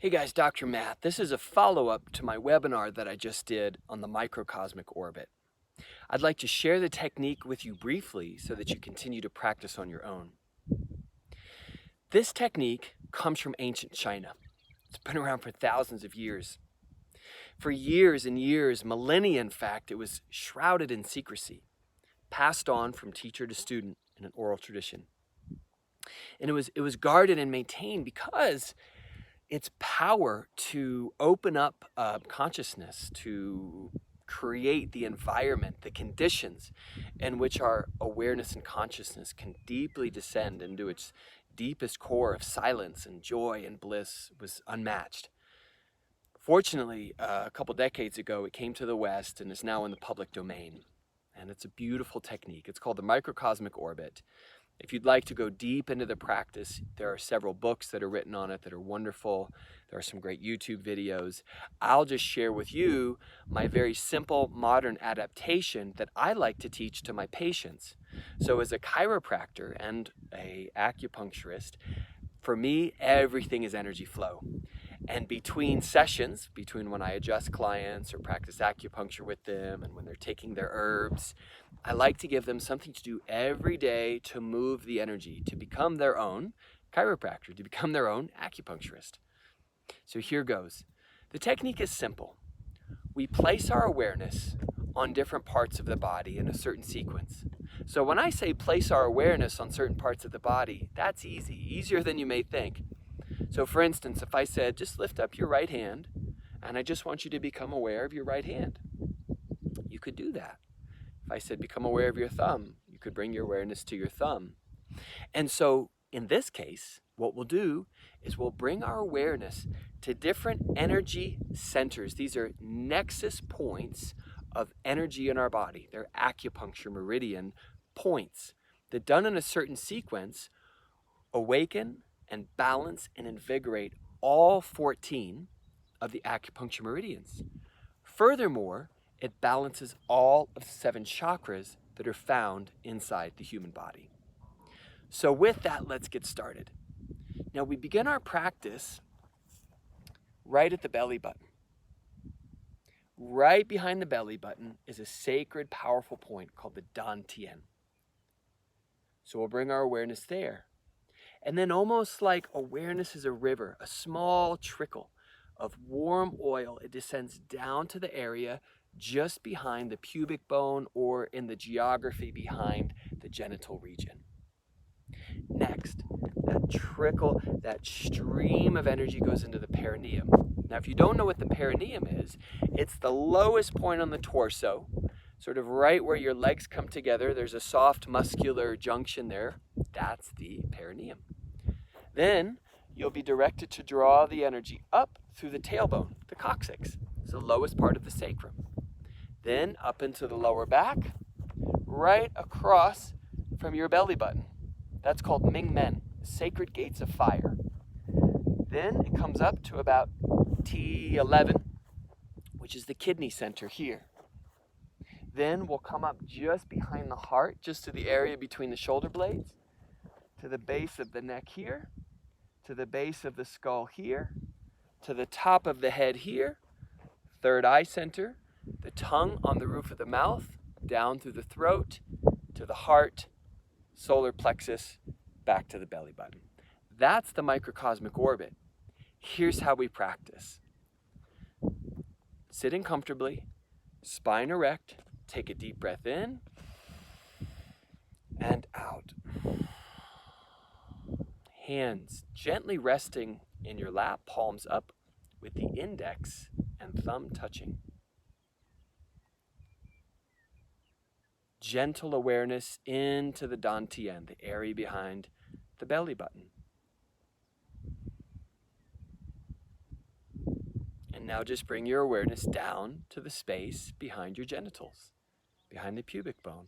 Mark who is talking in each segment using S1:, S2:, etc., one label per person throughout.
S1: Hey guys, Dr. Matt. This is a follow-up to my webinar that I just did on the microcosmic orbit. I'd like to share the technique with you briefly so that you continue to practice on your own. This technique comes from ancient China. It's been around for thousands of years. For years and years, millennia in fact, it was shrouded in secrecy, passed on from teacher to student in an oral tradition. And it was guarded and maintained because its power to open up consciousness, to create the environment, the conditions in which our awareness and consciousness can deeply descend into its deepest core of silence and joy and bliss was unmatched. Fortunately, a couple decades ago, it came to the West and is now in the public domain. And it's a beautiful technique. It's called the microcosmic orbit. If you'd like to go deep into the practice, there are several books that are written on it that are wonderful. There are some great YouTube videos. I'll just share with you my very simple modern adaptation that I like to teach to my patients. So as a chiropractor and an acupuncturist, for me, everything is energy flow. And between sessions, between when I adjust clients or practice acupuncture with them and when they're taking their herbs, I like to give them something to do every day to move the energy, to become their own chiropractor, to become their own acupuncturist. So here goes. The technique is simple. We place our awareness on different parts of the body in a certain sequence. So when I say place our awareness on certain parts of the body, that's easy, easier than you may think. So for instance, if I said, just lift up your right hand, and I just want you to become aware of your right hand, you could do that. If I said, become aware of your thumb, you could bring your awareness to your thumb. And so in this case, what we'll do is we'll bring our awareness to different energy centers. These are nexus points of energy in our body. They're acupuncture meridian points that, done in a certain sequence, awaken and balance and invigorate all 14 of the acupuncture meridians. Furthermore, it balances all of the 7 chakras that are found inside the human body. So with that, let's get started. Now we begin our practice right at the belly button. Right behind the belly button is a sacred, powerful point called the dantian. So we'll bring our awareness there. And then, almost like awareness is a river, a small trickle of warm oil, it descends down to the area just behind the pubic bone, or in the geography behind the genital region. Next, that trickle, that stream of energy goes into the perineum. Now, if you don't know what the perineum is, it's the lowest point on the torso, sort of right where your legs come together. There's a soft muscular junction there. That's the perineum. Then you'll be directed to draw the energy up through the tailbone, the coccyx. It's the lowest part of the sacrum. Then up into the lower back, right across from your belly button. That's called Ming Men, sacred gates of fire. Then it comes up to about T11, which is the kidney center here. Then we'll come up just behind the heart, just to the area between the shoulder blades, to the base of the neck here, to the base of the skull here, to the top of the head here, third eye center, the tongue on the roof of the mouth, down through the throat, to the heart, solar plexus, back to the belly button. That's the microcosmic orbit. Here's how we practice. Sitting comfortably, spine erect, take a deep breath in and out. Hands gently resting in your lap, palms up, with the index and thumb touching. Gentle awareness into the dantian, the area behind the belly button. And now just bring your awareness down to the space behind your genitals, behind the pubic bone.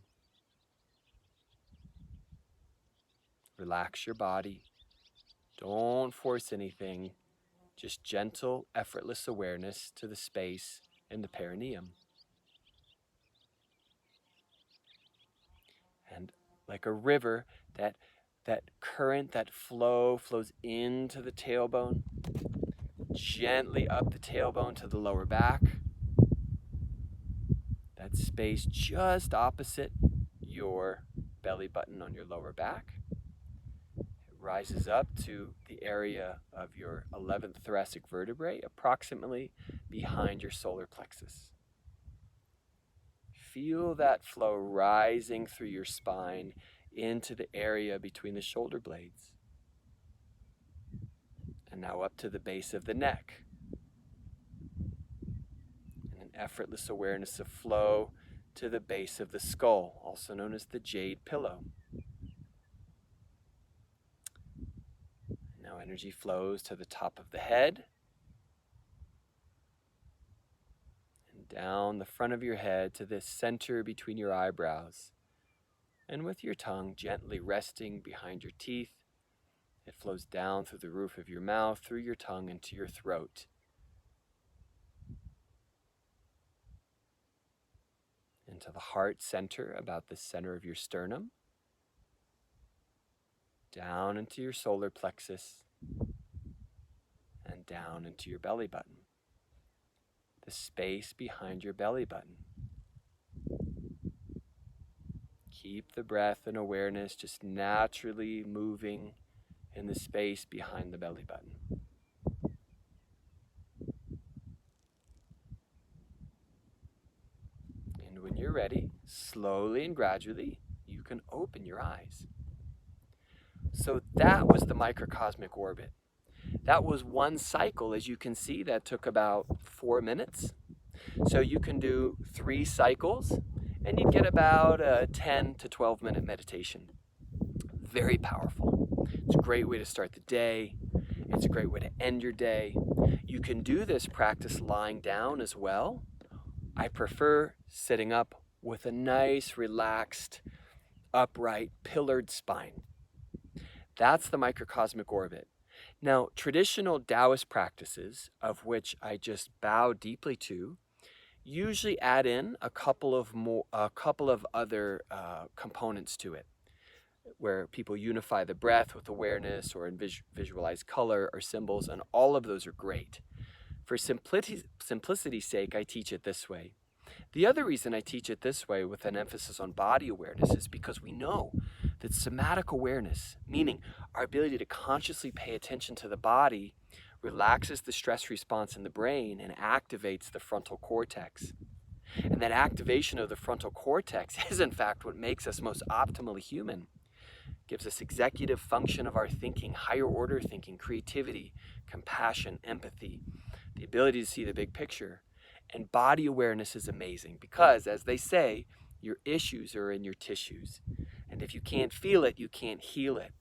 S1: Relax your body. Don't force anything. Just gentle, effortless awareness to the space in the perineum. And like a river, that current, that flow flows into the tailbone. gently up the tailbone to the lower back. That space just opposite your belly button on your lower back. It rises up to the area of your 11th thoracic vertebrae, approximately behind your solar plexus. Feel that flow rising through your spine into the area between the shoulder blades. And now up to the base of the neck. And an effortless awareness of flow to the base of the skull, also known as the jade pillow. Now energy flows to the top of the head. Down the front of your head to the center between your eyebrows. And with your tongue gently resting behind your teeth, it flows down through the roof of your mouth, through your tongue, into your throat. Into the heart center, about the center of your sternum. Down into your solar plexus. And down into your belly button. The space behind your belly button. Keep the breath and awareness just naturally moving in the space behind the belly button. And when you're ready, slowly and gradually, you can open your eyes. So that was the microcosmic orbit. That was one cycle, as you can see, that took about 4 minutes. So you can do 3 cycles and you'd get about a 10 to 12 minute meditation. Very powerful. It's a great way to start the day. It's a great way to end your day. You can do this practice lying down as well. I prefer sitting up with a nice, relaxed, upright, pillared spine. That's the microcosmic orbit. Now, traditional Taoist practices, of which I just bow deeply to, usually add in a couple of other components to it, where people unify the breath with awareness or visualize color or symbols, and all of those are great. For simplicity's sake, I teach it this way. The other reason I teach it this way with an emphasis on body awareness is because we know that somatic awareness, meaning our ability to consciously pay attention to the body, relaxes the stress response in the brain and activates the frontal cortex. And that activation of the frontal cortex is in fact what makes us most optimally human. Gives us executive function of our thinking, higher order thinking, creativity, compassion, empathy, the ability to see the big picture. And body awareness is amazing because, as they say, your issues are in your tissues. And if you can't feel it, you can't heal it.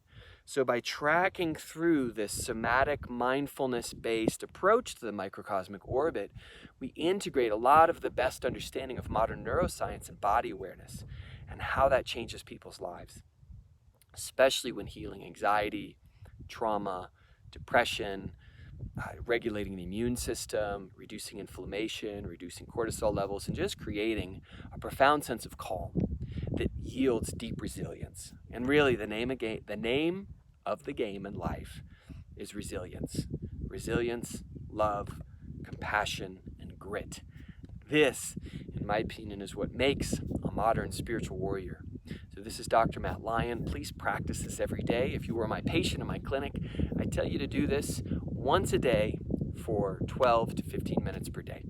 S1: So by tracking through this somatic, mindfulness-based approach to the microcosmic orbit, we integrate a lot of the best understanding of modern neuroscience and body awareness and how that changes people's lives, especially when healing anxiety, trauma, depression, regulating the immune system, reducing inflammation, reducing cortisol levels, and just creating a profound sense of calm that yields deep resilience. And really, the name of the game in life is resilience. Resilience, love, compassion, and grit. This, in my opinion, is what makes a modern spiritual warrior. So this is Dr. Matt Lyon. Please practice this every day. If you were my patient in my clinic, I tell you to do this once a day for 12 to 15 minutes per day.